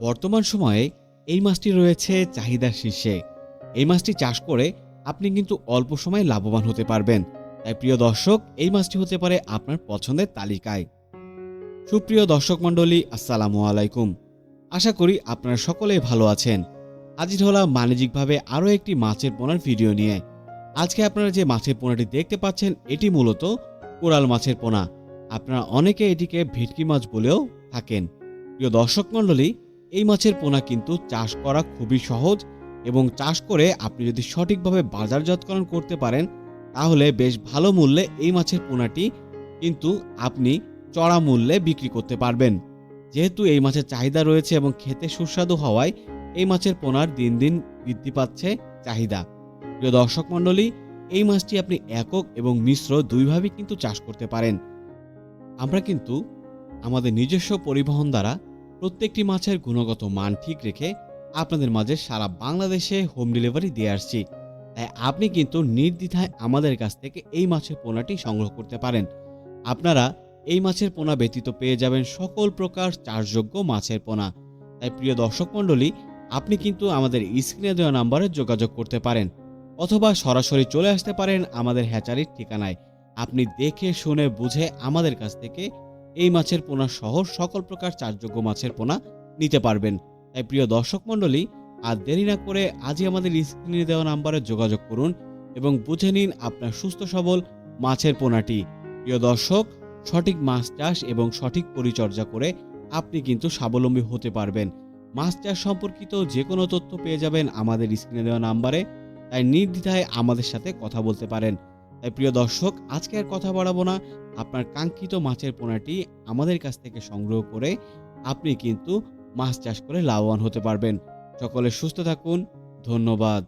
বর্তমান সময়ে এই মাছটি রয়েছে চাহিদার শীর্ষে। এই মাছটি চাষ করে আপনি কিন্তু অল্প সময়ে লাভবান হতে পারবেন। তাই প্রিয় দর্শক, এই মাছটি হতে পারে আপনার পছন্দের তালিকায়। সুপ্রিয় দর্শক মণ্ডলী, আসসালামু আলাইকুম। আশা করি আপনারা সকলেই ভালো আছেন। হাজির হলাম বাণিজ্যিকভাবে আরও একটি মাছের পোনার ভিডিও নিয়ে। আজকে আপনারা যে মাছের পোনাটি দেখতে পাচ্ছেন, এটি মূলত কোরাল মাছের পোনা। আপনারা অনেকে এটিকে ভেটকি মাছ বলেও থাকেন। প্রিয় দর্শক মণ্ডলী, এই মাছের পোনা কিন্তু চাষ করা খুবই সহজ এবং চাষ করে আপনি যদি সঠিকভাবে বাজারজাতকরণ করতে পারেন, তাহলে বেশ ভালো মূল্যে এই মাছের পোনাটি কিন্তু আপনি চড়া মূল্যে বিক্রি করতে পারবেন। যেহেতু এই মাছের চাহিদা রয়েছে এবং খেতে সুস্বাদু হওয়ায় এই মাছের পোনার দিন দিন বৃদ্ধি পাচ্ছে চাহিদা। প্রিয় দর্শক মণ্ডলী, এই মাছটি আপনি একক এবং মিশ্র দুইভাবেই কিন্তু চাষ করতে পারেন। আমরা কিন্তু আমাদের নিজস্ব পরিবহন দ্বারা প্রত্যেকটি মাছের গুণগত মান ঠিক রেখে আপনাদের মাঝে সারা বাংলাদেশে হোম ডেলিভারি দিয়ে আসছি। তাই আপনি কিন্তু নির্দ্বিধায় আমাদের কাছ থেকে এই মাছের পোনাটি সংগ্রহ করতে পারেন। আপনারা এই মাছের পোনা ব্যতীত পেয়ে যাবেন সকল প্রকার চাষযোগ্য মাছের পোনা। তাই প্রিয় দর্শক মণ্ডলী, আপনি কিন্তু আমাদের স্ক্রিনে দেওয়া নাম্বারে যোগাযোগ করতে পারেন অথবা সরাসরি চলে আসতে পারেন আমাদের হ্যাচারির ঠিকানায়। আপনি দেখে শুনে বুঝে আমাদের কাছ থেকে এই মাছের পোনা সহ সকল প্রকার চাষযোগ্য মাছের পোনা নিতে পারবেন। তাই প্রিয় দর্শক মণ্ডলী, আর দেরি না করে আজই আমাদের স্ক্রিনে দেওয়া নাম্বারে যোগাযোগ করুন এবং বুঝে নিন আপনার সুস্থ সবল মাছের পোনাটি। প্রিয় দর্শক, সঠিক মাছ চাষ এবং সঠিক পরিচর্যা করে আপনি কিন্তু স্বাবলম্বী হতে পারবেন। মাছ চাষ সম্পর্কিত যে কোনো তথ্য পেয়ে যাবেন আমাদের স্ক্রিনে দেওয়া নাম্বারে। তাই নির্দ্বিধায় আমাদের সাথে কথা বলতে পারেন। তাই প্রিয় দর্শক, আজকে আর কথা বাড়াবো না। আপনার কাঙ্ক্ষিত মাছের পোনাটি আমাদের কাছ থেকে সংগ্রহ করে আপনি কিন্তু মাছ চাষ করে লাভবান হতে পারবেন। সকলে সুস্থ থাকুন। ধন্যবাদ।